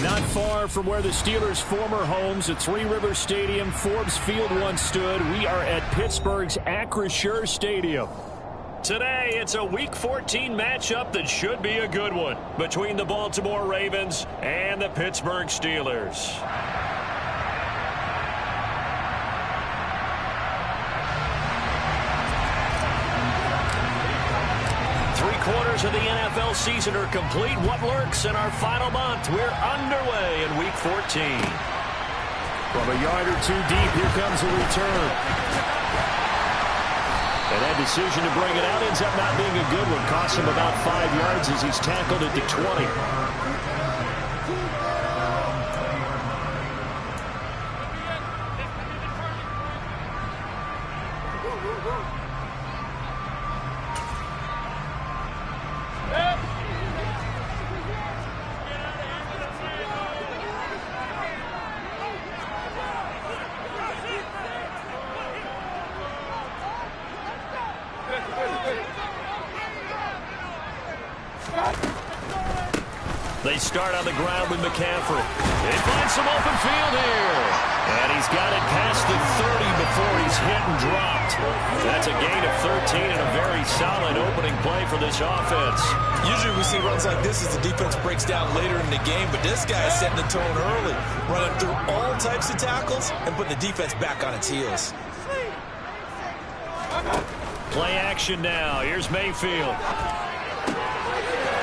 Not far from where the Steelers' former homes at Three Rivers Stadium, Forbes Field once stood, we are at Pittsburgh's Acrisure Stadium. Today, it's a Week 14 matchup that should be a good one between the Baltimore Ravens and the Pittsburgh Steelers. Three-quarters of the NFL season are complete. What lurks in our final month? We're underway in Week 14. From a yard or two deep, here comes a return. And that decision to bring it out ends up not being a good one. Costs him about 5 yards as he's tackled at the 20. They start on the ground with McCaffrey. They find some open field here. And he's got it past the 30 before he's hit and dropped. That's a gain of 13 and a very solid opening play for this offense. Usually we see runs like this as the defense breaks down later in the game, but this guy is setting the tone early, running through all types of tackles and putting the defense back on its heels. Play action now. Here's Mayfield.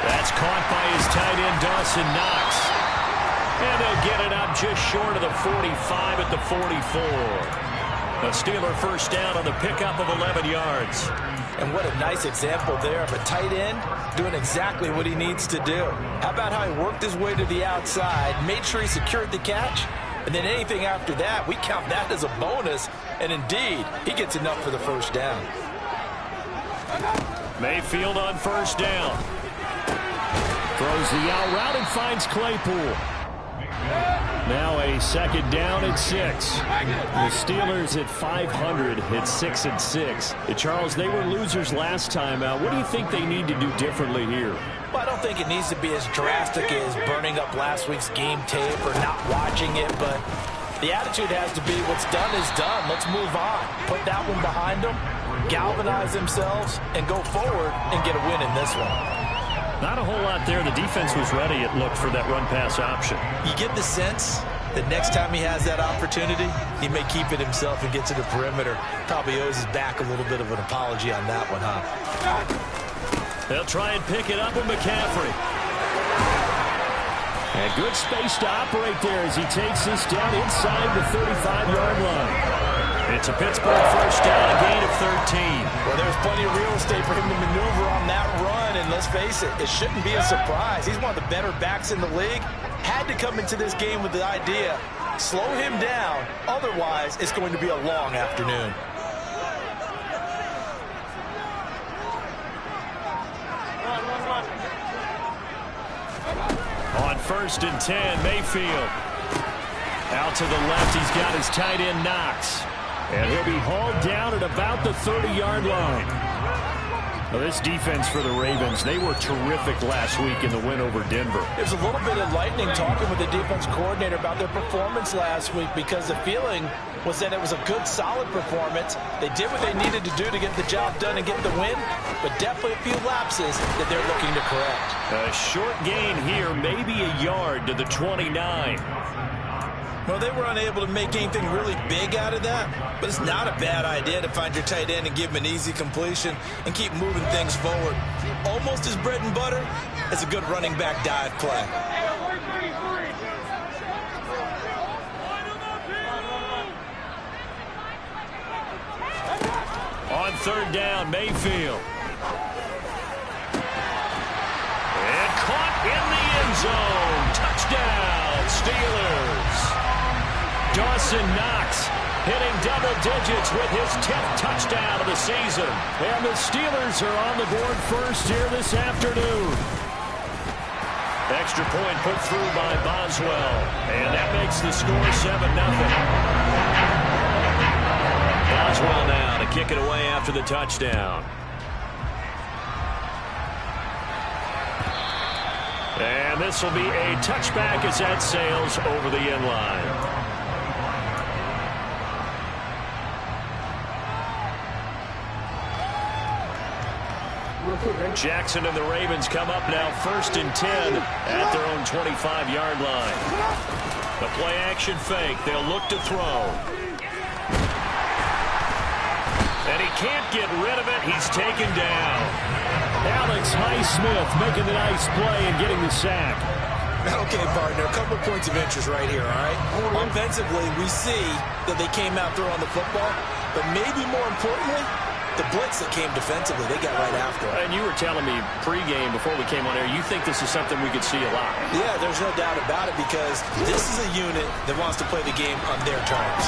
That's caught by his tight end, Dawson Knox. And they'll get it up just short of the 45 at the 44. A Steeler first down on the pickup of 11 yards. And what a nice example there of a tight end doing exactly what he needs to do. How about how he worked his way to the outside, made sure he secured the catch, and then anything after that, we count that as a bonus. And indeed, he gets enough for the first down. Mayfield on first down. Throws the out route and finds Claypool. Now a second down and 6. The Steelers at 500 hit 6-6. Charles, they were losers last time out. What do you think they need to do differently here? Well, I don't think it needs to be as drastic as burning up last week's game tape or not watching it, but the attitude has to be what's done is done. Let's move on. Put that one behind them, galvanize themselves, and go forward and get a win in this one. Not a whole lot there. The defense was ready, it looked, for that run-pass option. You get the sense that next time he has that opportunity, he may keep it himself and get to the perimeter. Probably owes his back a little bit of an apology on that one, huh? They'll try and pick it up with McCaffrey. And good space to operate there as he takes this down inside the 35-yard line. It's a Pittsburgh first down, a gain of 13. Well, there's plenty of real estate for him to maneuver on that run, and let's face it, it shouldn't be a surprise. He's one of the better backs in the league. Had to come into this game with the idea, slow him down, otherwise it's going to be a long afternoon. On first and 10, Mayfield. Out to the left, he's got his tight end, Knox. And he'll be hauled down at about the 30-yard line. Well, this defense for the Ravens, they were terrific last week in the win over Denver. There's a little bit enlightening talking with the defense coordinator about their performance last week, because the feeling was that it was a good, solid performance. They did what they needed to do to get the job done and get the win, but definitely a few lapses that they're looking to correct. A short gain here, maybe a yard to the 29. Well, they were unable to make anything really big out of that, but it's not a bad idea to find your tight end and give him an easy completion and keep moving things forward. Almost as bread and butter as a good running back dive play. On third down, Mayfield. And caught in the end zone. Touchdown, Steelers. Dawson Knox hitting double digits with his 10th touchdown of the season. And the Steelers are on the board first here this afternoon. Extra point put through by Boswell. And that makes the score 7-0. Boswell now to kick it away after the touchdown. And this will be a touchback as that sails over the end line. Jackson and the Ravens come up now 1st and 10 at their own 25-yard line. The play action fake. They'll look to throw. And he can't get rid of it. He's taken down. Alex Highsmith making the nice play and getting the sack. Okay, partner, a couple points of interest right here, all right? Offensively, we see that they came out throwing the football, but maybe more importantly, the blitz that came defensively, they got right after it. And you were telling me pregame before we came on air, you think this is something we could see a lot. Yeah, there's no doubt about it because this is a unit that wants to play the game on their terms.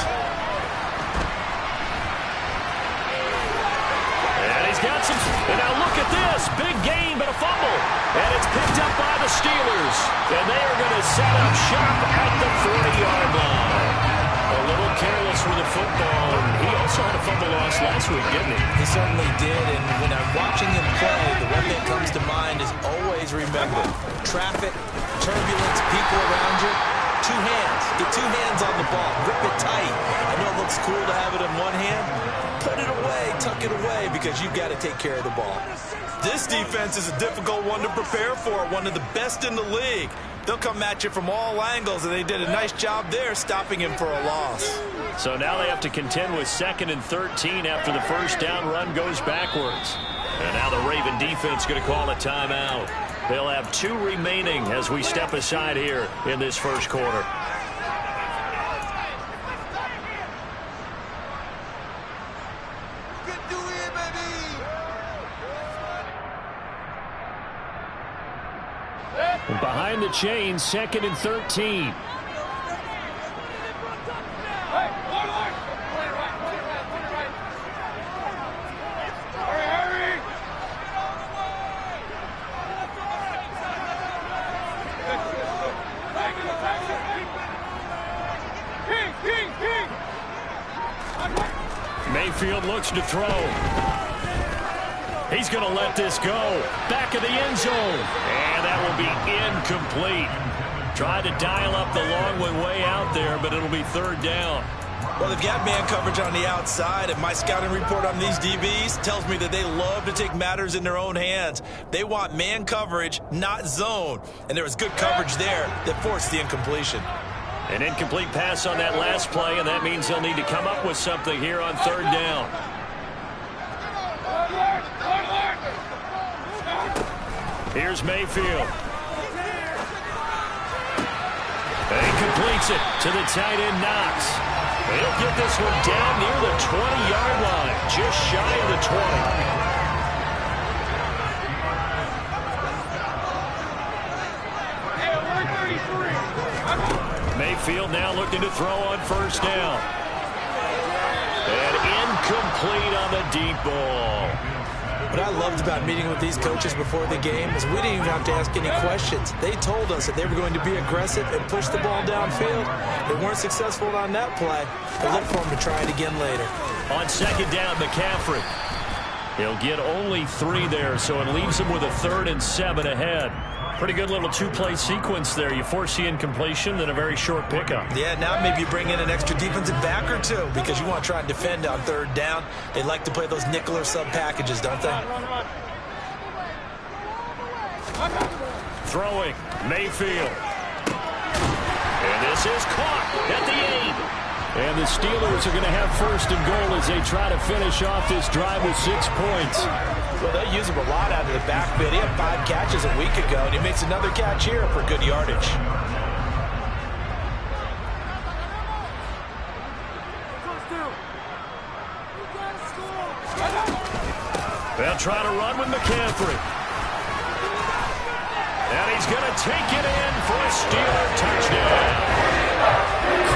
And he's got some... And now look at this. Big gain, but a fumble. And it's picked up by the Steelers. And they are going to set up shop at the 40-yard line. A little careless with the football. He also had a fumble loss last week, didn't he? He certainly did, and when I'm watching him play, the one that comes to mind is always remember, traffic, turbulence, people around you, two hands. Get two hands on the ball. Grip it tight. I know it looks cool to have it in one hand. Put it away, tuck it away, because you've got to take care of the ball. This defense is a difficult one to prepare for, one of the best in the league. They'll come at you from all angles, and they did a nice job there stopping him for a loss. So now they have to contend with 2nd and 13 after the first down run goes backwards. And now the Raven defense going to call a timeout. They'll have 2 remaining as we step aside here in this first quarter. Behind the chains, 2nd and 13. Mayfield looks to throw. He's going to let this go. Back of the end zone. And that will be incomplete. Tried to dial up the long one way out there, but it'll be 3rd down. Well, they've got man coverage on the outside, and my scouting report on these DBs tells me that they love to take matters in their own hands. They want man coverage, not zone. And there was good coverage there that forced the incompletion. An incomplete pass on that last play, and that means they'll need to come up with something here on 3rd down. Here's Mayfield. And he completes it to the tight end, Knox. He'll get this one down near the 20-yard line, just shy of the 20. Mayfield now looking to throw on 1st down. And incomplete on the deep ball. What I loved about meeting with these coaches before the game is we didn't even have to ask any questions. They told us that they were going to be aggressive and push the ball downfield. They weren't successful on that play. They look for them to try it again later. On 2nd down, McCaffrey. He'll get only 3 there, so it leaves him with a 3rd and 7 ahead. Pretty good little 2-play sequence there. You force the incompletion, then a very short pickup. Yeah, now maybe you bring in an extra defensive back or 2 because you want to try and defend on 3rd down. They like to play those nickel or sub packages, don't they? Throwing, Mayfield. And this is caught at the 8. And the Steelers are going to have 1st and goal as they try to finish off this drive with 6 points. Well, they use him a lot out of the backfield. He had 5 catches a week ago, and he makes another catch here for good yardage. They'll try to run with McCaffrey. And he's going to take it in for a Steeler touchdown.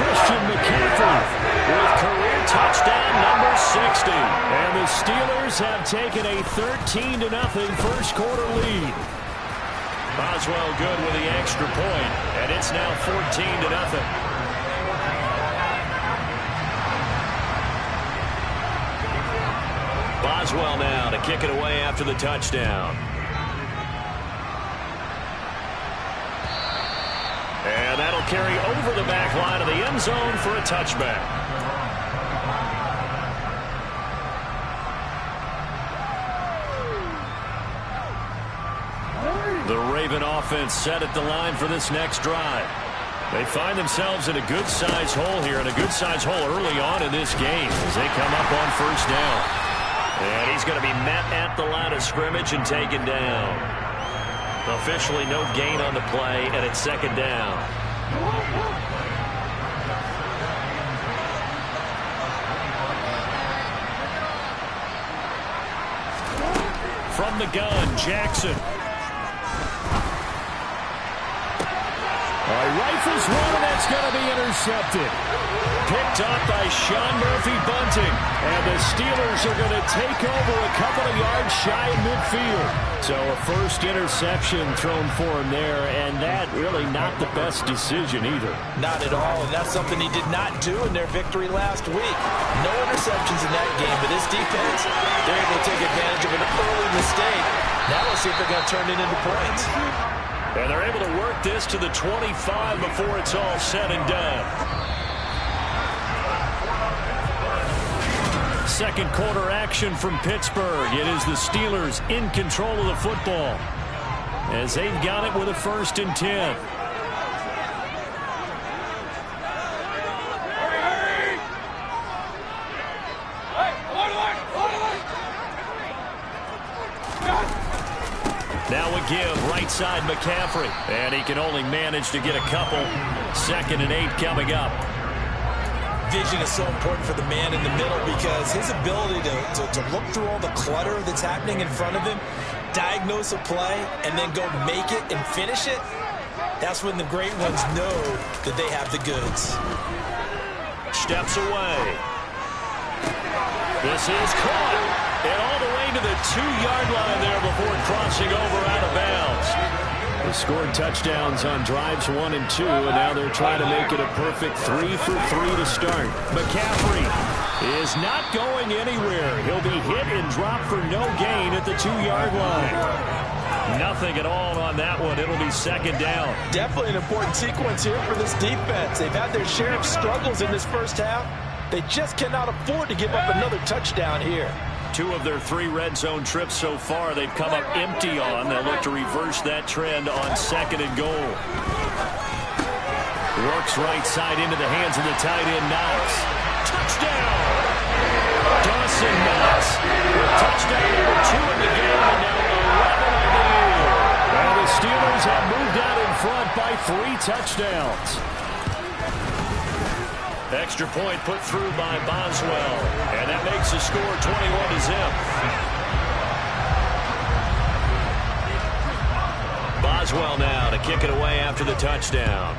Christian McCaffrey with career touchdown number 60. And the Steelers have taken a 13-0 first quarter lead. Boswell good with the extra point, and it's now 14-0. Boswell now to kick it away after the touchdown. carry over the back line of the end zone for a touchback. The Raven offense set at the line for this next drive. They find themselves in a good-sized hole here, and a good-sized hole early on in this game as they come up on first down. And he's going to be met at the line of scrimmage and taken down. Officially no gain on the play, and it's second down. From the gun, Jackson. Rifles one, and that's going to be intercepted. Picked up by Sean Murphy-Bunting. And the Steelers are going to take over a couple of yards shy of midfield. So a first interception thrown for him there, and that really not the best decision either. Not at all, and that's something he did not do in their victory last week. No interceptions in that game, but this defense, they're able to take advantage of an early mistake. Now let's see if they're going to turn it into points. And they're able to work this to the 25 before it's all said and done. Second quarter action from Pittsburgh. It is the Steelers in control of the football as they've got it with a 1st and 10. Now a give, right side McCaffrey. And he can only manage to get a couple. 2nd and 8 coming up. Vision is so important for the man in the middle because his ability to look through all the clutter that's happening in front of him, diagnose a play, and then go make it and finish it, that's when the great ones know that they have the goods. Steps away. This is caught. And all the way to the 2-yard line there before crossing over out of bounds. They scored touchdowns on drives 1 and 2, and now they're trying to make it a perfect 3 for 3 to start. McCaffrey is not going anywhere. He'll be hit and dropped for no gain at the 2-yard line. Nothing at all on that one. It'll be 2nd down. Definitely an important sequence here for this defense. They've had their share of struggles in this first half. They just cannot afford to give up another touchdown here. 2 of their 3 red zone trips so far they've come up empty on. They'll look to reverse that trend on 2nd and goal. Works right side into the hands of the tight end, Knox. Touchdown! Dawson Knox with touchdown number 2 in the game, and now 11 on the year. And the Steelers have moved out in front by 3 touchdowns. Extra point put through by Boswell. And that makes the score 21-0. Boswell now to kick it away after the touchdown.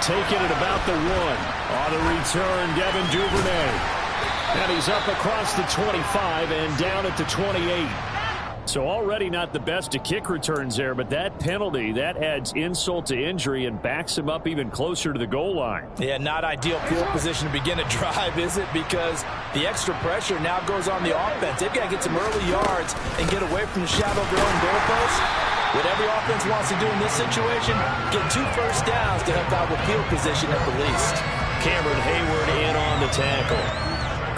Taking it about the 1. On the return, Devin Duvernay. And he's up across the 25 and down at the 28. So already not the best of kick returns there, but that penalty, that adds insult to injury and backs him up even closer to the goal line. Yeah, not ideal field position to begin a drive, is it? Because the extra pressure now goes on the offense. They've got to get some early yards and get away from the shadow of their own goalpost. What every offense wants to do in this situation, get 2 first downs to help out with field position at the least. Cameron Hayward in on the tackle.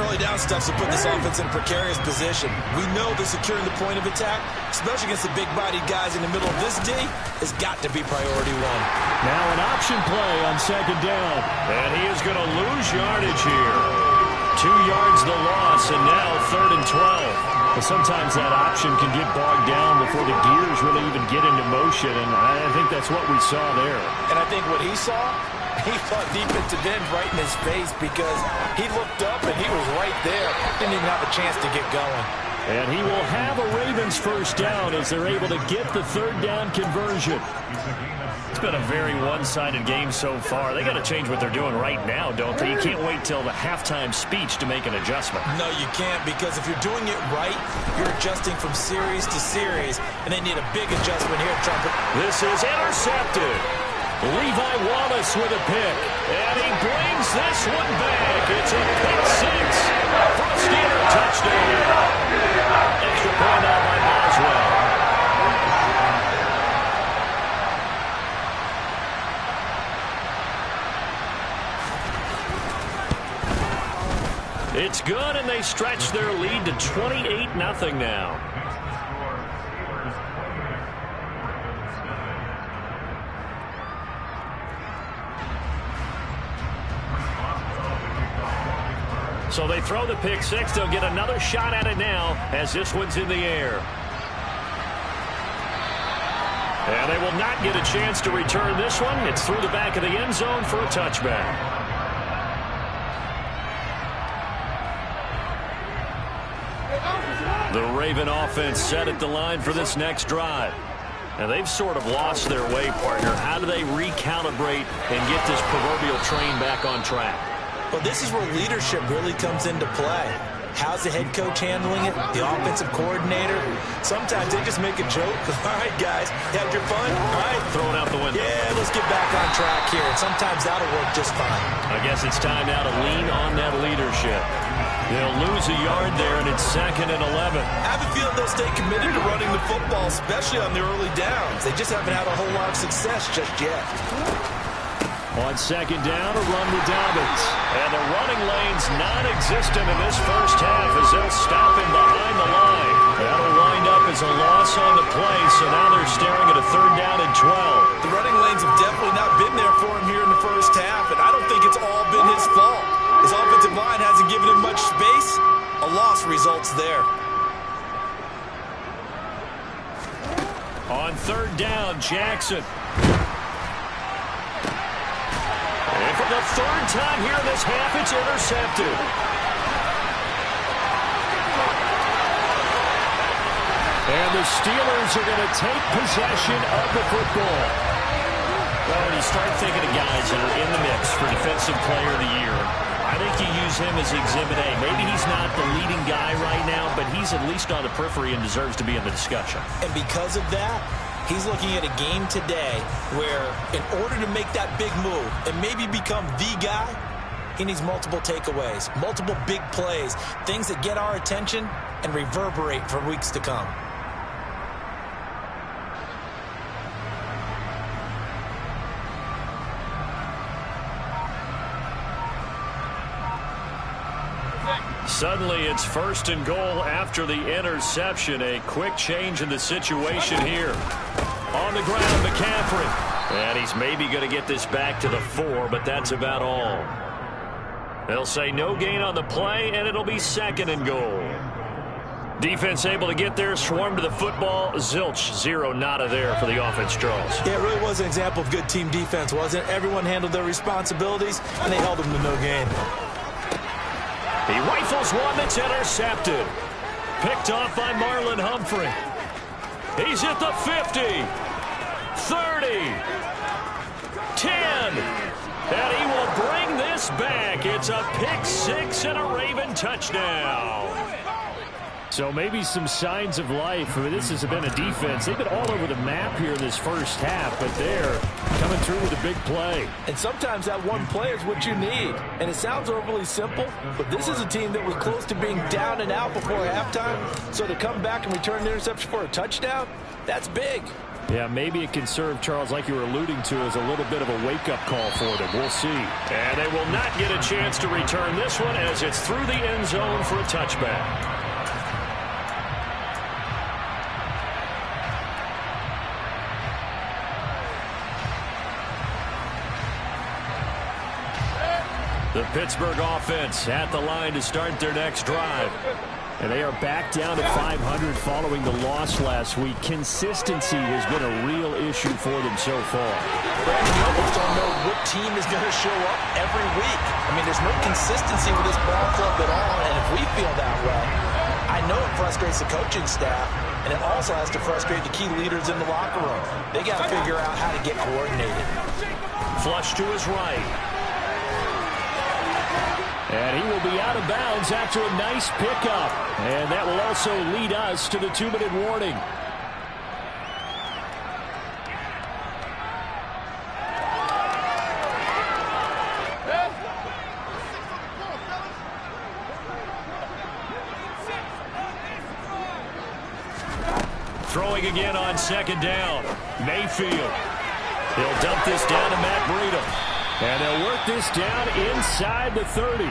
Early down stuff to put this offense in a precarious position. We know that securing the point of attack, especially against the big-bodied guys in the middle of this D, has got to be priority 1. Now an option play on 2nd down. And he is going to lose yardage here. 2 yards the loss, and now 3rd and 12. But sometimes that option can get bogged down before the gears really even get into motion, and I think that's what we saw there. And I think what he saw, he thought defensive end right in his face because he looked up and he was right there. Didn't even have a chance to get going. And he will have a Ravens first down as they're able to get the 3rd down conversion. It's been a very one-sided game so far. They got to change what they're doing right now, don't they? You can't wait till the halftime speech to make an adjustment. No, you can't, because if you're doing it right, you're adjusting from series to series, and they need a big adjustment here, Trumpet. This is intercepted. Levi Wallace with a pick, and he brings this one back. It's a pick 6 for a Steeler touchdown. Extra point out by Boswell. It's good, and they stretch their lead to 28-0 now. So they throw the pick six. They'll get another shot at it now as this one's in the air. And they will not get a chance to return this one. It's through the back of the end zone for a touchback. The Raven offense set at the line for this next drive. And they've sort of lost their way, partner. How do they recalibrate and get this proverbial train back on track? Well, this is where leadership really comes into play. How's the head coach handling it? The offensive coordinator? Sometimes they just make a joke. All right, guys, you had your fun? All right. Throw it out the window. Yeah, let's get back on track here. And sometimes that'll work just fine. I guess it's time now to lean on that leadership. They'll lose a yard there, and it's 2nd and 11. I have a feeling they'll stay committed to running the football, especially on the early downs. They just haven't had a whole lot of success just yet. On 2nd down, a run with Dobbins. And the running lane's non-existent in this first half as they'll stop him behind the line. That'll wind up as a loss on the play, so now they're staring at a 3rd down and 12. The running lanes have definitely not been there for him here in the first half, and I don't think it's all been his fault. His offensive line hasn't given him much space. A loss results there. On 3rd down, Jackson. And for the 3rd time here in this half, it's intercepted. And the Steelers are going to take possession of the football. Well, when you start thinking of guys that are in the mix for Defensive Player of the Year, I think you use him as Exhibit A. Maybe he's not the leading guy right now, but he's at least on the periphery and deserves to be in the discussion. And because of that, he's looking at a game today where in order to make that big move and maybe become the guy, he needs multiple takeaways, multiple big plays, things that get our attention and reverberate for weeks to come. Suddenly, it's 1st and goal after the interception. A quick change in the situation here. On the ground, McCaffrey. And he's maybe going to get this back to the 4, but that's about all. They'll say no gain on the play, and it'll be 2nd and goal. Defense able to get there, swarm to the football. Zilch, 0 nada there for the offense draws. Yeah, it really was an example of good team defense, wasn't it? Everyone handled their responsibilities, and they held them to no gain. He rifles one that's intercepted. Picked off by Marlon Humphrey. He's at the 50, 30, 10, and he will bring this back. It's a pick six and a Raven touchdown. So maybe some signs of life. I mean, this has been a defense. They've been all over the map here in this first half, but they're coming through with a big play. And sometimes that one play is what you need. And it sounds overly simple, but this is a team that was close to being down and out before halftime. So to come back and return the interception for a touchdown, that's big. Yeah, maybe it can serve, Charles, like you were alluding to, as a little bit of a wake-up call for them. We'll see. And they will not get a chance to return this one as it's through the end zone for a touchback. The Pittsburgh offense at the line to start their next drive. And they are back down to 500 following the loss last week. Consistency has been a real issue for them so far. Brandon, you almost don't know what team is going to show up every week. I mean, there's no consistency with this ball club at all, and if we feel that way, I know it frustrates the coaching staff, and it also has to frustrate the key leaders in the locker room. They got to figure out how to get coordinated. Flush to his right. And he will be out of bounds after a nice pickup. And that will also lead us to the 2-minute warning. Throwing again on 2nd down. Mayfield. He'll dump this down to Matt Breida. And they'll work this down inside the 30.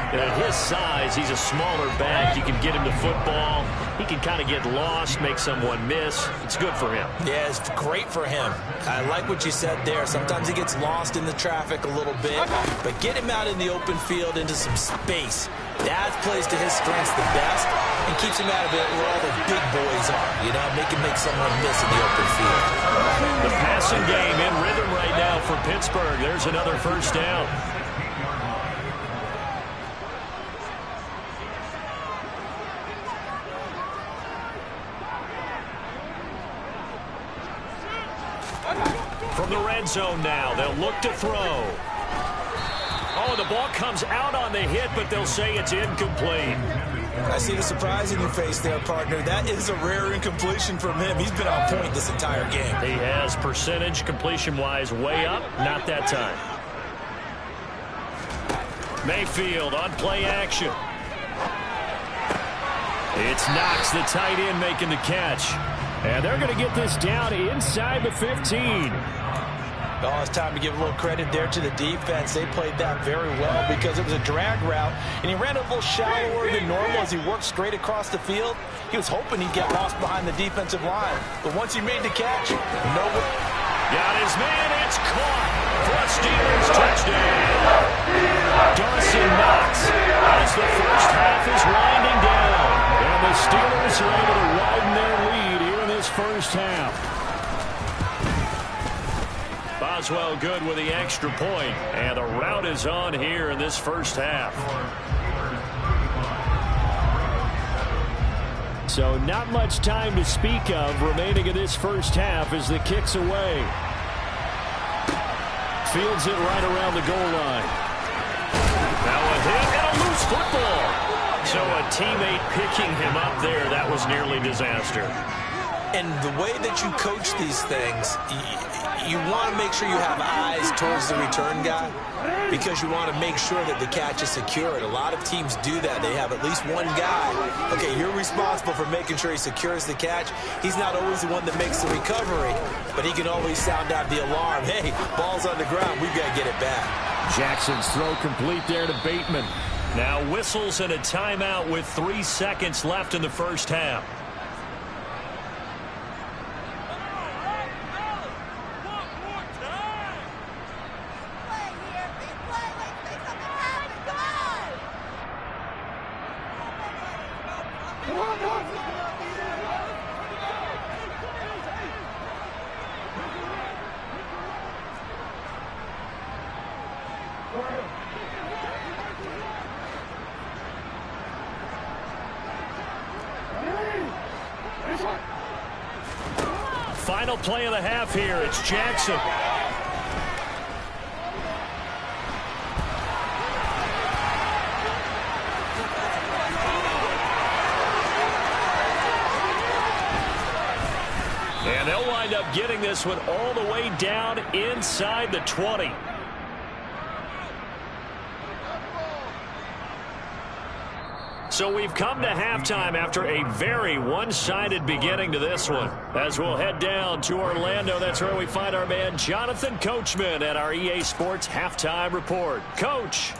At his size, he's a smaller back. You can get him to football. He can kind of get lost, make someone miss. It's good for him. Yeah, it's great for him. I like what you said there. Sometimes he gets lost in the traffic a little bit, but get him out in the open field into some space. That plays to his strengths the best and keeps him out of it where all the big boys are. You know, make someone miss in the open field. The passing game in rhythm right now for Pittsburgh. There's another first down. From the red zone now, they'll look to throw. Oh, the ball comes out on the hit, but they'll say it's incomplete. I see the surprise in your face there, partner. That is a rare incompletion from him. He's been on point this entire game. He has percentage completion-wise way up. Not that time. Mayfield on play action. It's Knox, the tight end, making the catch. And they're going to get this down inside the 15. Oh, it's time to give a little credit there to the defense. They played that very well because it was a drag route, and he ran a little shallower than normal as he worked straight across the field. He was hoping he'd get lost behind the defensive line, but once he made the catch, nobody. Got his man, it's caught for a Steelers touchdown. Dawson Knox as the first half is winding down, and the Steelers are able to widen their lead here in this first half. Boswell good with the extra point, and the rout is on here in this first half. So not much time to speak of remaining in this first half as the kick's away. Fields it right around the goal line. Now a hit and a loose football. So a teammate picking him up there, that was nearly disaster. And the way that you coach these things, you want to make sure you have eyes towards the return guy because you want to make sure that the catch is secured. A lot of teams do that. They have at least one guy. Okay, you're responsible for making sure he secures the catch. He's not always the one that makes the recovery, but he can always sound out the alarm. Hey, ball's on the ground. We've got to get it back. Jackson's throw complete there to Bateman. Now whistles and a timeout with 3 seconds left in the first half. Final play of the half here. It's Jackson. And they'll wind up getting this one all the way down inside the 20. So we've come to halftime after a very one-sided beginning to this one. As we'll head down to Orlando, that's where we find our man Jonathan Coachman at our EA Sports Halftime Report. Coach.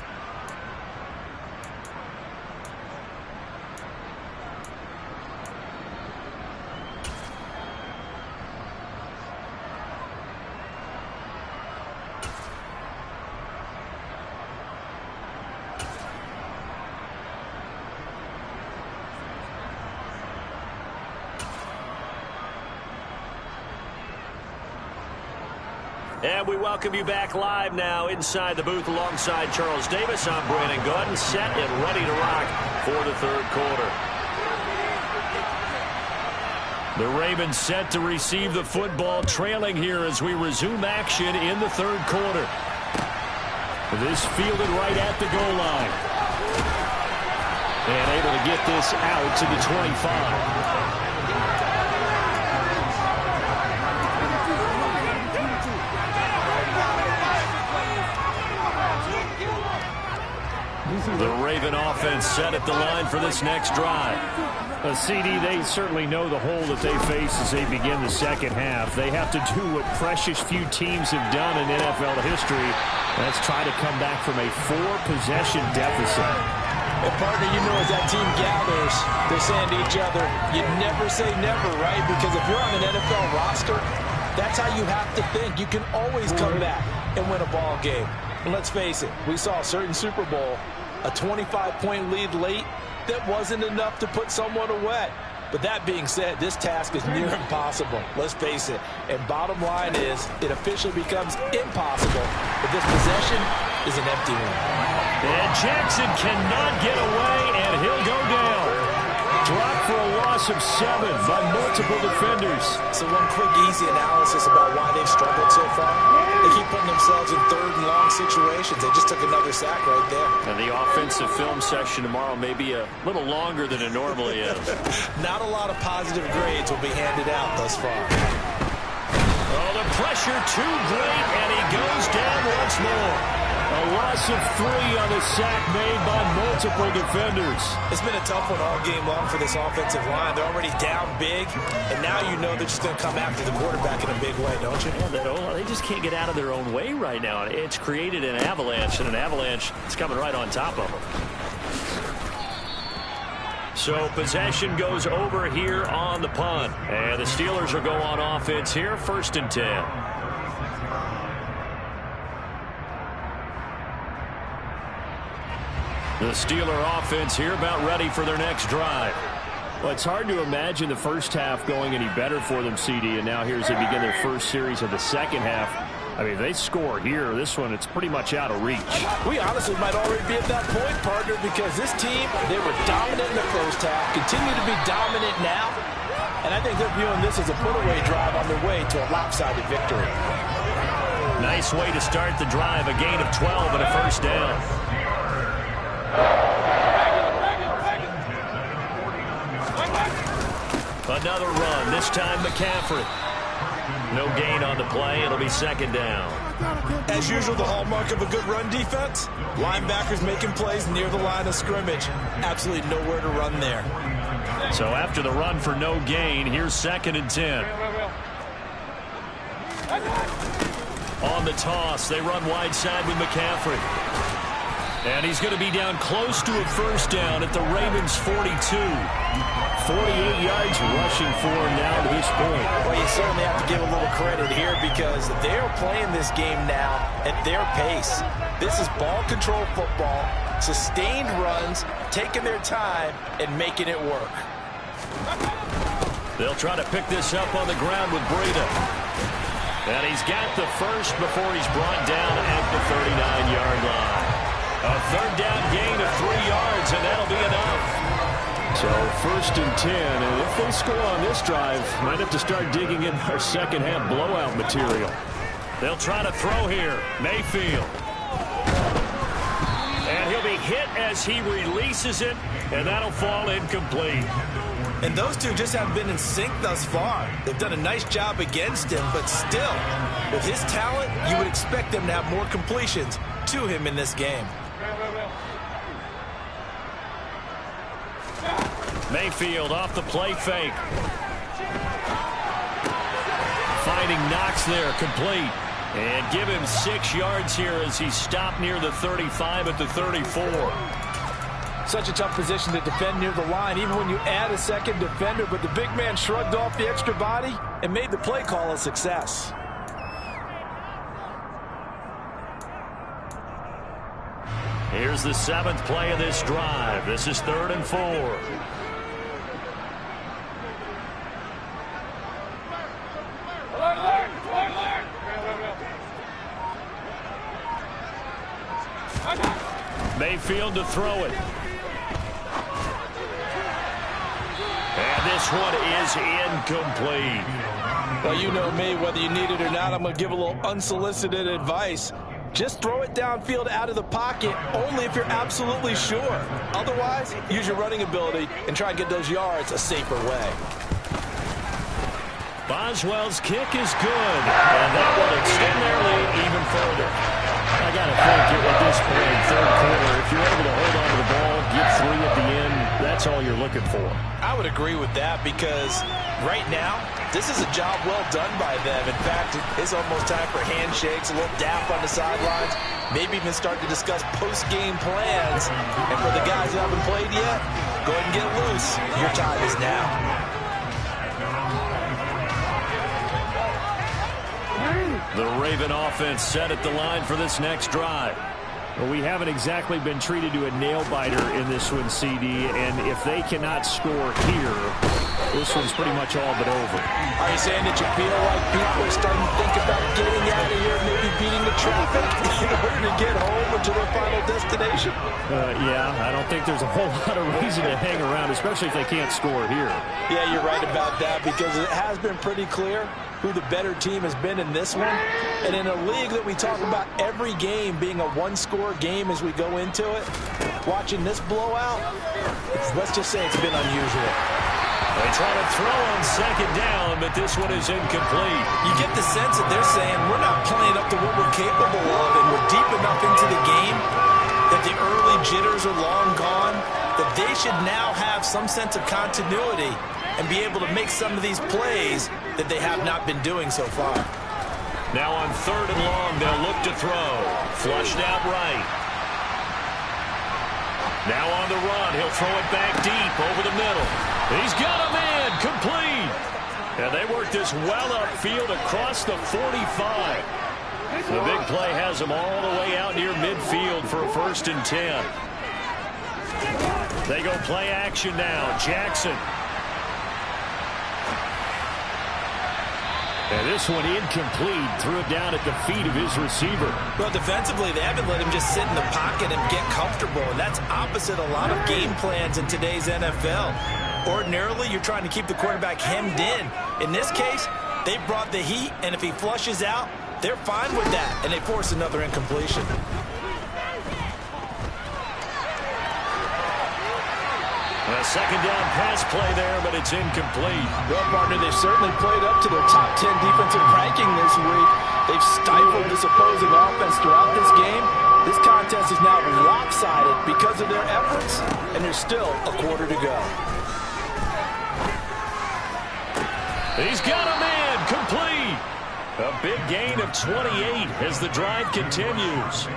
And we welcome you back live now inside the booth alongside Charles Davis. I'm Brandon Gordon, set and ready to rock for the third quarter. The Ravens set to receive the football, trailing here as we resume action in the third quarter. This fielded right at the goal line. And able to get this out to the 25. The Raven offense set at the line for this next drive. CD, they certainly know the hole that they face as they begin the second half. They have to do what precious few teams have done in NFL history. That's try to come back from a 4-possession deficit. And partner, you know, as that team gathers, they're saying to each other, you never say never, right? Because if you're on an NFL roster, that's how you have to think. You can always come back and win a ball game. And let's face it, we saw a certain Super Bowl, a 25-point lead late, that wasn't enough to put someone away. But that being said, this task is near impossible. Let's face it. And bottom line is, it officially becomes impossible if this possession is an empty one. And Jackson cannot get away, and he'll go down. Dropped for a loss of 7 by multiple defenders. So one quick, easy analysis about why they've struggled so far. They keep putting themselves in third and long situations. They just took another sack right there. And the offensive film session tomorrow may be a little longer than it normally is. Not a lot of positive grades will be handed out thus far. Oh, the pressure too great, and he goes down once more. A loss of 3 on the sack made by multiple defenders. It's been a tough one all game long for this offensive line. They're already down big, and now you know they're just going to come after the quarterback in a big way, don't you? Yeah, they just can't get out of their own way right now. It's created an avalanche, and an avalanche is coming right on top of them. So possession goes over here on the punt. And the Steelers will go on offense here, 1st and 10. The Steeler offense here about ready for their next drive. Well, it's hard to imagine the first half going any better for them, CD, and now here as they begin their first series of the second half. I mean, if they score here, this one, it's pretty much out of reach. We honestly might already be at that point, partner, because this team, they were dominant in the first half, continue to be dominant now, and I think they're viewing this as a put-away drive on their way to a lopsided victory. Nice way to start the drive, a gain of 12 and a first down. Another run, this time McCaffrey. No gain on the play, it'll be 2nd down. As usual, the hallmark of a good run defense, linebackers making plays near the line of scrimmage. Absolutely nowhere to run there. So after the run for no gain, here's 2nd and 10. On the toss, they run wide side with McCaffrey. And he's going to be down close to a first down at the Ravens' 42. 48 yards rushing for him now to this point. Well, you certainly have to give a little credit here because they're playing this game now at their pace. This is ball control football, sustained runs, taking their time, and making it work. They'll try to pick this up on the ground with Breida. And he's got the first before he's brought down at the 39-yard line. A 3rd down gain of 3 yards, and that'll be enough. So 1st and 10, and if they score on this drive, might have to start digging in our second half blowout material. They'll try to throw here. Mayfield. And he'll be hit as he releases it, and that'll fall incomplete. And those two just haven't been in sync thus far. They've done a nice job against him, but still, with his talent, you would expect them to have more completions to him in this game. Mayfield off the play fake. Finding Knox there, complete. And give him 6 yards here as he stopped near the 35 at the 34. Such a tough position to defend near the line, even when you add a second defender, but the big man shrugged off the extra body and made the play call a success. Here's the 7th play of this drive. This is 3rd and 4. Mayfield to throw it. And this one is incomplete. Well, you know me, whether you need it or not, I'm going to give a little unsolicited advice. Just throw it downfield out of the pocket only if you're absolutely sure. Otherwise, use your running ability and try and get those yards a safer way. Boswell's kick is good, and that will extend their lead even further. I got to think at this point, 3rd quarter, if you're able to hold on to the ball, get 3 at the end, that that's all you're looking for. I would agree with that because right now, this is a job well done by them. In fact, it's almost time for handshakes, a little dap on the sidelines, maybe even start to discuss post-game plans. And for the guys who haven't played yet, go ahead and get loose. Your time is now. The Raven offense set at the line for this next drive. Well, we haven't exactly been treated to a nail-biter in this one, CD, and if they cannot score here, this one's pretty much all but over. Are you saying that you feel like people are starting to think about getting out of here, maybe beating the traffic in order to get home or to their final destination? Yeah, I don't think there's a whole lot of reason to hang around, especially if they can't score here. Yeah, you're right about that because it has been pretty clear who the better team has been in this one. And in a league that we talk about every game being a one-score game as we go into it, watching this blowout, let's just say it's been unusual. They try to throw on second down, but this one is incomplete. You get the sense that they're saying we're not playing up to what we're capable of, and we're deep enough into the game that the early jitters are long gone, that they should now have some sense of continuity and be able to make some of these plays that they have not been doing so far. Now on third and long, they'll look to throw. Flushed out right. Now on the run, he'll throw it back deep over the middle. He's got him in, complete. And they work this well upfield across the 45. The big play has them all the way out near midfield for a 1st and 10. They go play action now. Jackson. And this one incomplete. Threw it down at the feet of his receiver. Well, defensively, they haven't let him just sit in the pocket and get comfortable. And that's opposite a lot of game plans in today's NFL. Ordinarily, you're trying to keep the quarterback hemmed in. In this case, they brought the heat, and if he flushes out, they're fine with that, and they force another incompletion. A second down pass play there, but it's incomplete. Well, partner, they've certainly played up to their top 10 defensive ranking this week. They've stifled this opposing offense throughout this game. This contest is now lopsided because of their efforts, and there's still a quarter to go. He's got him in, complete. A big gain of 28 as the drive continues.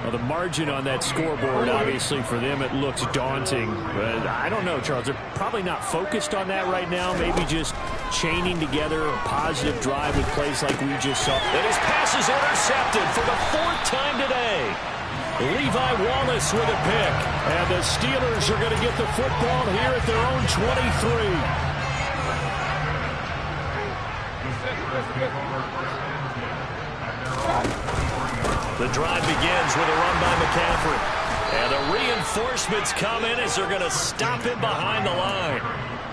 Well, the margin on that scoreboard, obviously, for them, it looks daunting. But I don't know, Charles. They're probably not focused on that right now. Maybe just chaining together a positive drive with plays like we just saw. And his pass is intercepted for the 4th time today. Levi Wallace with a pick. And the Steelers are going to get the football here at their own 23. The drive begins with a run by McCaffrey. And the reinforcements come in as they're going to stop him behind the line.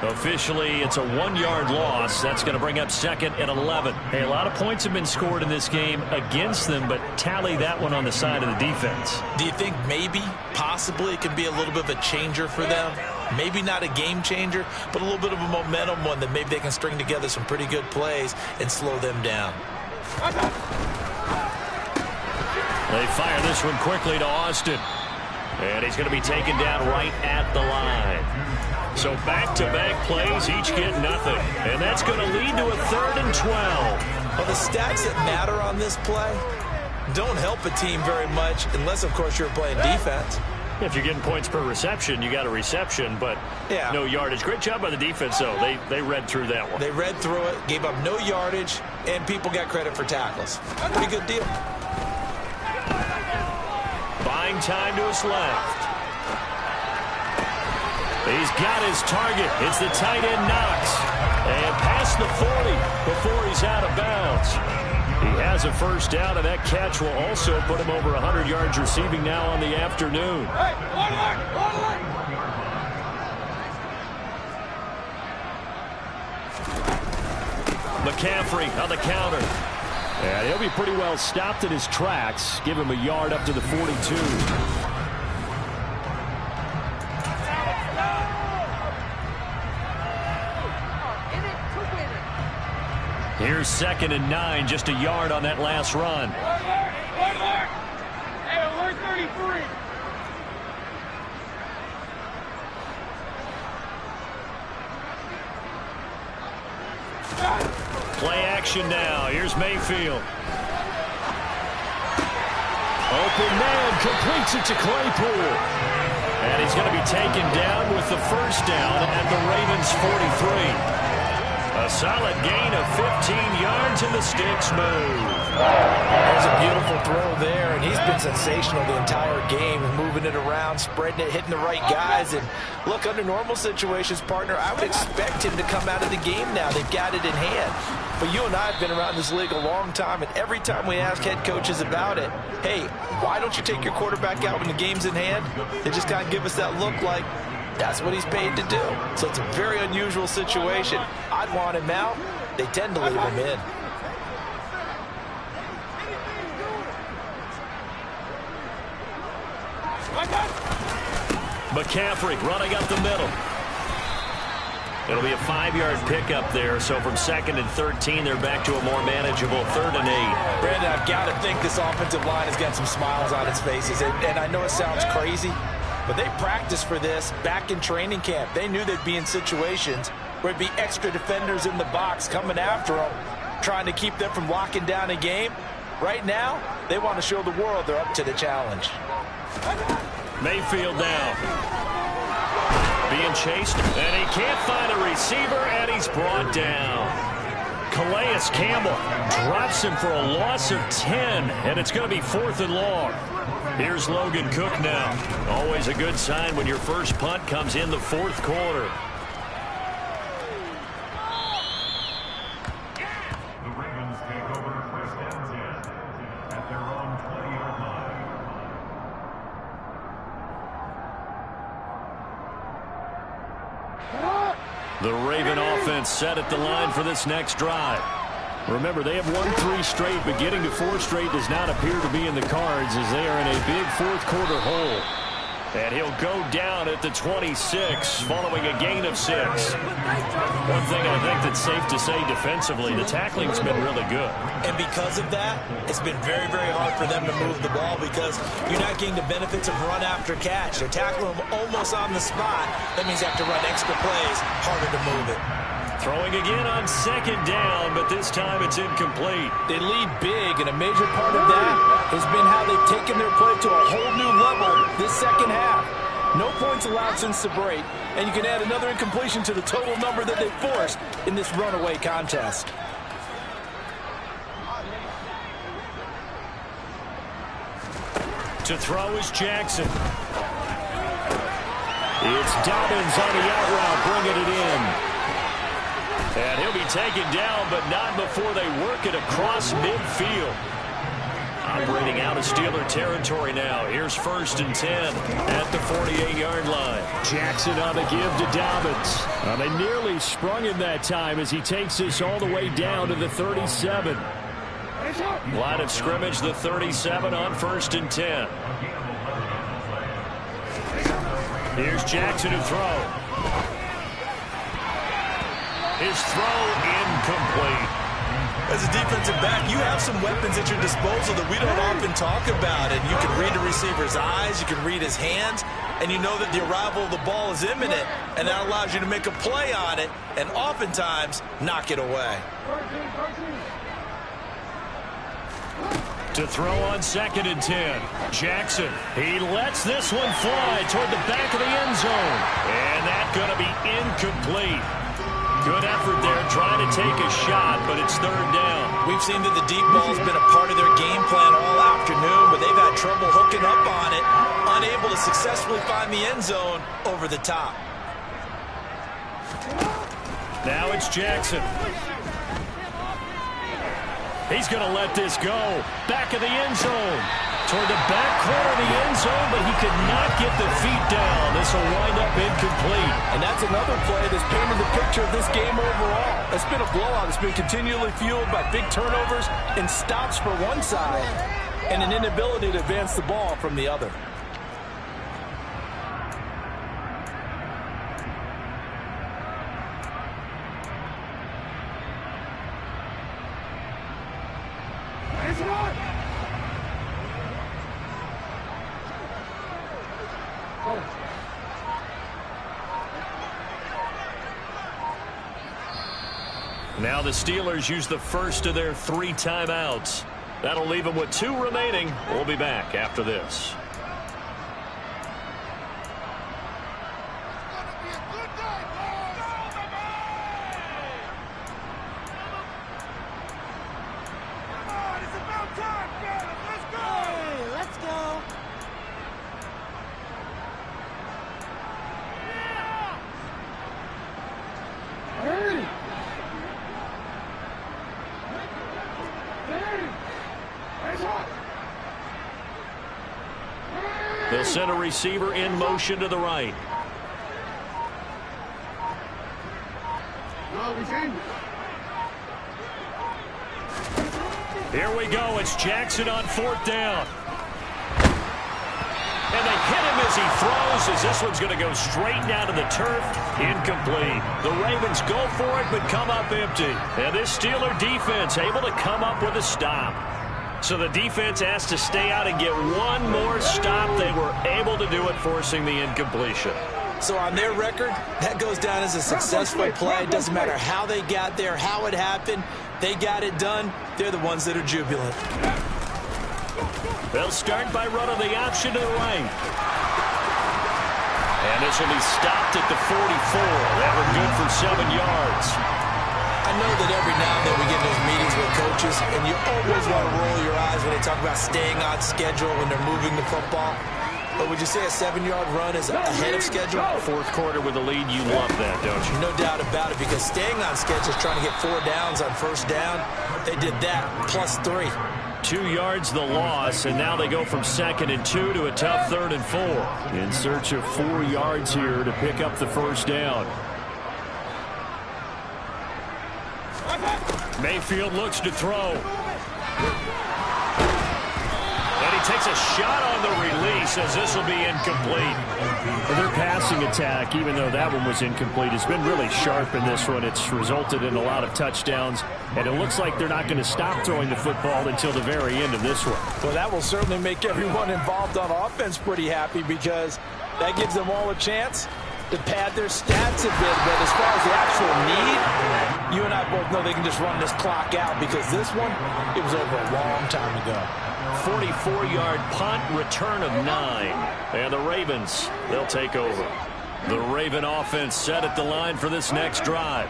Officially, it's a 1-yard loss. That's going to bring up 2nd and 11. Hey, a lot of points have been scored in this game against them, but tally that one on the side of the defense. Do you think maybe, possibly, it could be a little bit of a changer for them? Maybe not a game changer, but a little bit of a momentum one that maybe they can string together some pretty good plays and slow them down. They fire this one quickly to Austin. And he's going to be taken down right at the line. So back-to-back plays, each get nothing. And that's going to lead to a 3rd and 12. Well, the stats that matter on this play don't help a team very much unless, of course, you're playing defense. If you're getting points per reception, you got a reception, but no yardage. Great job by the defense, though. They read through that one. They read through it, gave up no yardage, and people got credit for tackles. Pretty good deal. Buying time to his left. He's got his target. It's the tight end Knox. And past the 40 before he's out of bounds. He has a first down, and that catch will also put him over 100 yards receiving now on the afternoon. McCaffrey on the counter. And he'll be pretty well stopped in his tracks. Give him a yard up to the 42. Here's 2nd and 9, just a yard on that last run. Play action now. Here's Mayfield. Open man, completes it to Claypool. And he's going to be taken down with the first down at the Ravens' 43. A solid gain of 15 yards and the sticks move. There's a beautiful throw there, and he's been sensational the entire game, moving it around, spreading it, hitting the right guys. And look, under normal situations, partner, I would expect him to come out of the game now. They've got it in hand. But you and I have been around this league a long time, and every time we ask head coaches about it, hey, why don't you take your quarterback out when the game's in hand? They just kind of give us that look like that's what he's paid to do. So it's a very unusual situation. I'd want him out. They tend to leave him in. McCaffrey running up the middle. It'll be a 5-yard pickup there, so from 2nd and 13, they're back to a more manageable 3rd and 8. Brandon, I've got to think this offensive line has got some smiles on its faces, and I know it sounds crazy, but they practiced for this back in training camp. They knew they'd be in situations where it'd be extra defenders in the box coming after them, trying to keep them from locking down a game. Right now, they want to show the world they're up to the challenge. Mayfield down. Being chased, and he can't find a receiver, and he's brought down. Calais Campbell drops him for a loss of 10, and it's going to be 4th and long. Here's Logan Cook now. Always a good sign when your first punt comes in the 4th quarter. The Ravens take over 1st and 10 at their own 20-yard line. The Raven offense set at the line for this next drive. Remember, they have won 3 straight, but getting to 4 straight does not appear to be in the cards as they are in a big 4th quarter hole. And he'll go down at the 26 following a gain of 6. One thing I think that's safe to say defensively, the tackling's been really good. And because of that, it's been very, very hard for them to move the ball because you're not getting the benefits of run after catch. They're tackling them almost on the spot. That means they have to run extra plays, harder to move it. Throwing again on 2nd down, but this time it's incomplete. They lead big, and a major part of that has been how they've taken their play to a whole new level this second half. No points allowed since the break, and you can add another incompletion to the total number that they forced in this runaway contest. To throw is Jackson. It's Dobbins on the out route, bringing it in. And he'll be taken down, but not before they work it across midfield. Operating out of Steeler territory now. Here's 1st and 10 at the 48-yard line. Jackson on the give to Dobbins. They nearly sprung him that time as he takes this all the way down to the 37. Line of scrimmage, the 37 on 1st and 10. Here's Jackson to throw. His throw incomplete. As a defensive back, you have some weapons at your disposal that we don't often talk about. And you can read the receiver's eyes, you can read his hands, and you know that the arrival of the ball is imminent, and that allows you to make a play on it and oftentimes knock it away. To throw on 2nd and 10. Jackson, he lets this one fly toward the back of the end zone. And that's going to be incomplete. Good effort there, trying to take a shot, but it's 3rd down. We've seen that the deep ball's been a part of their game plan all afternoon, but they've had trouble hooking up on it, unable to successfully find the end zone over the top. Now it's Jackson. He's going to let this go. Back of the end zone. Toward the back corner of the end zone, but he could not get the feet down. This will wind up incomplete. And that's another play that's painted the picture of this game overall. It's been a blowout. It's been continually fueled by big turnovers and stops for one side and an inability to advance the ball from the other. Now the Steelers use the first of their 3 timeouts. That'll leave them with 2 remaining. We'll be back after this. They'll send a receiver in motion to the right. Here we go. It's Jackson on 4th down. And they hit him as he throws, as this one's going to go straight down to the turf. Incomplete. The Ravens go for it, but come up empty. And this Steeler defense able to come up with a stop. So the defense has to stay out and get one more stop. They were able to do it, forcing the incompletion. So on their record, that goes down as a successful play. It doesn't matter how they got there, how it happened. They got it done. They're the ones that are jubilant. They'll start by running the option to the right. And this will be stopped at the 44. That one good for 7 yards. I know that every now and then we get in those meetings with coaches, and you always want to roll your eyes when they talk about staying on schedule when they're moving the football. But would you say a 7-yard run is ahead of schedule? 4th quarter with a lead, you love that, don't you? No doubt about it, because staying on schedule is trying to get 4 downs on 1st down. They did that, plus 3. 2 yards the loss, and now they go from 2nd and 2 to a tough 3rd and 4. In search of 4 yards here to pick up the 1st down. Mayfield looks to throw. And he takes a shot on the release, as this will be incomplete. Well, their passing attack, even though that one was incomplete, has been really sharp in this one. It's resulted in a lot of touchdowns, and it looks like they're not going to stop throwing the football until the very end of this one. Well, that will certainly make everyone involved on offense pretty happy, because that gives them all a chance to pad their stats a bit. But as far as the actual need, you and I both know they can just run this clock out, because this one, it was over a long time ago. 44-yard punt, return of 9. And the Ravens, they'll take over. The Raven offense set at the line for this next drive.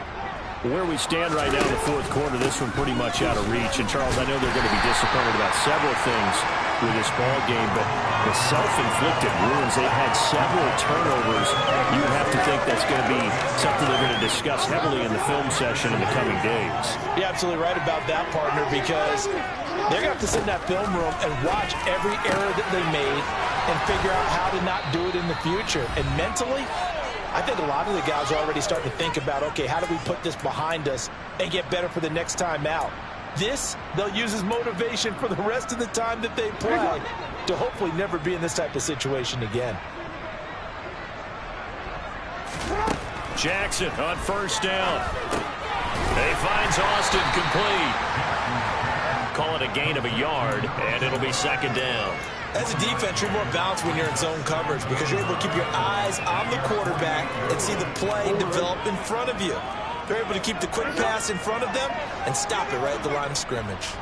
Where we stand right now in the 4th quarter, this one pretty much out of reach. And, Charles, I know they're going to be disappointed about several things with this ball game, but the self-inflicted wounds, they've had several turnovers. You have to think that's going to be something they're going to discuss heavily in the film session in the coming days. You're absolutely right about that, partner, because they're going to have to sit in that film room and watch every error that they made and figure out how to not do it in the future. And mentally, I think a lot of the guys are already starting to think about, okay, how do we put this behind us and get better for the next time out? This, they'll use as motivation for the rest of the time that they play to hopefully never be in this type of situation again. Jackson on 1st down. He finds Austin complete. Call it a gain of a yard, and it'll be 2nd down. As a defense, you're more balanced when you're in zone coverage, because you're able to keep your eyes on the quarterback and see the play develop in front of you. They're able to keep the quick pass in front of them and stop it right at the line of scrimmage.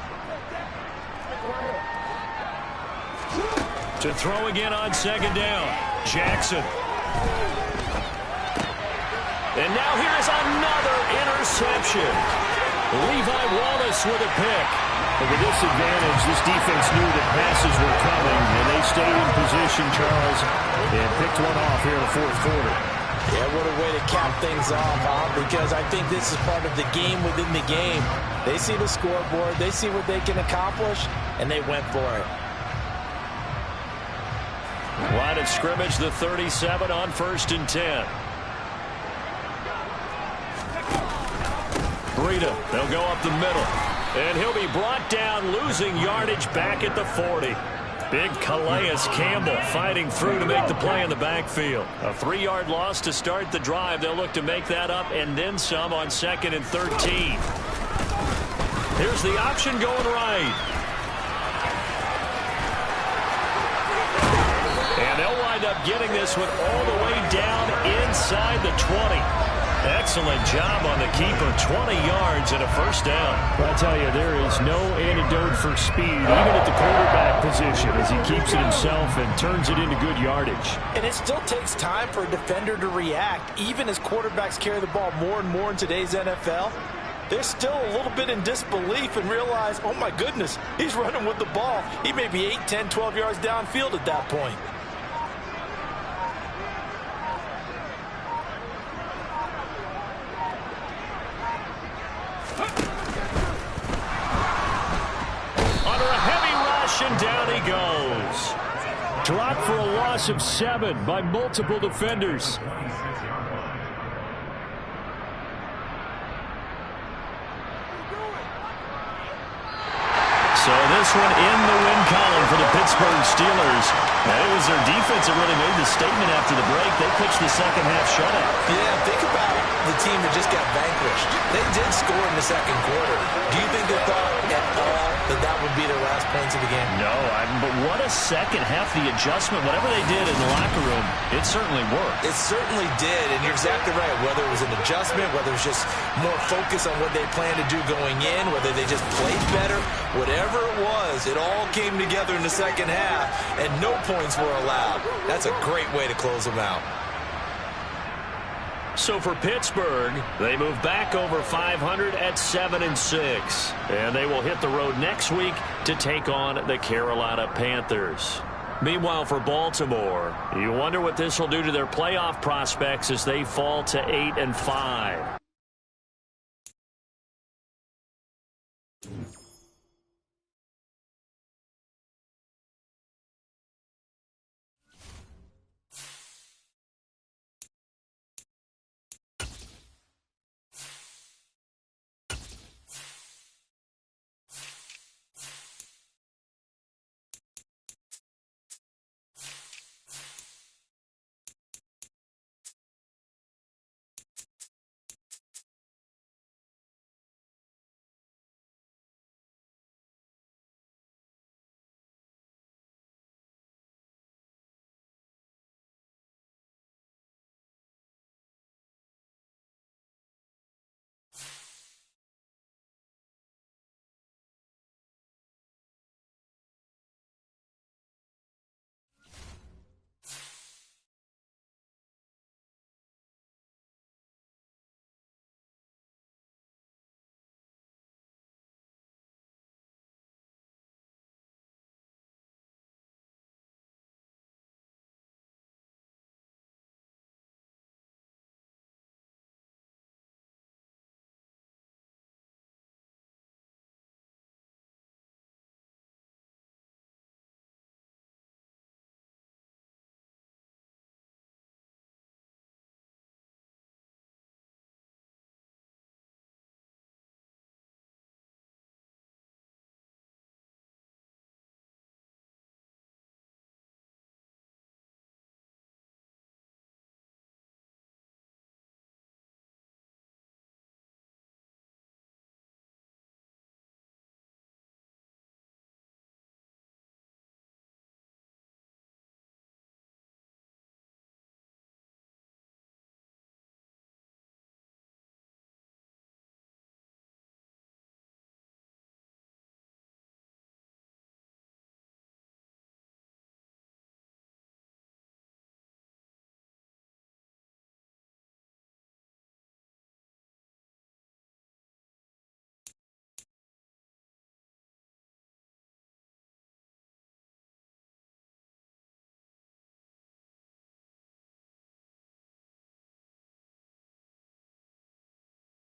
To throw again on 2nd down, Jackson. And now here's another interception. Levi Wallace with a pick. But with this advantage, this defense knew that passes were coming, and they stayed in position, Charles, and picked one off here in the 4th quarter. Yeah, what a way to cap things off, huh? Because I think this is part of the game within the game. They see the scoreboard, they see what they can accomplish, and they went for it. Line of scrimmage, the 37 on 1st and 10. Breida, they'll go up the middle. And he'll be brought down, losing yardage back at the 40. Big Calais Campbell fighting through to make the play in the backfield. A 3-yard loss to start the drive. They'll look to make that up and then some on 2nd and 13. Here's the option going right. And they'll wind up getting this one all the way down inside the 20. Excellent job on the keeper. 20 yards and a first down. Well, I tell you, there is no antidote for speed, even at the quarterback position, as he keeps it himself and turns it into good yardage. And it still takes time for a defender to react, even as quarterbacks carry the ball more and more in today's NFL. They're still a little bit in disbelief and realize, oh my goodness, he's running with the ball. He may be 8, 10, 12 yards downfield at that point. Under a heavy rush, and down he goes. Dropped for a loss of 7 by multiple defenders. So this one in the win column for the Pittsburgh Steelers. And it was their defense that really made the statement after the break. They pitched the second half shutout. Yeah, think about the team that just got vanquished. They did score in the second quarter. Do you think they thought at all that that would be their last points of the game? No, but what a second half. The adjustment, whatever they did in the locker room, it certainly worked. It certainly did, and you're exactly right. Whether it was an adjustment, whether it was just more focus on what they planned to do going in, whether they just played better, whatever it was, it all came together in the second half, and no points were allowed. That's a great way to close them out. So for Pittsburgh, they move back over 500 at 7-6. And they will hit the road next week to take on the Carolina Panthers. Meanwhile, for Baltimore, you wonder what this will do to their playoff prospects as they fall to 8-5.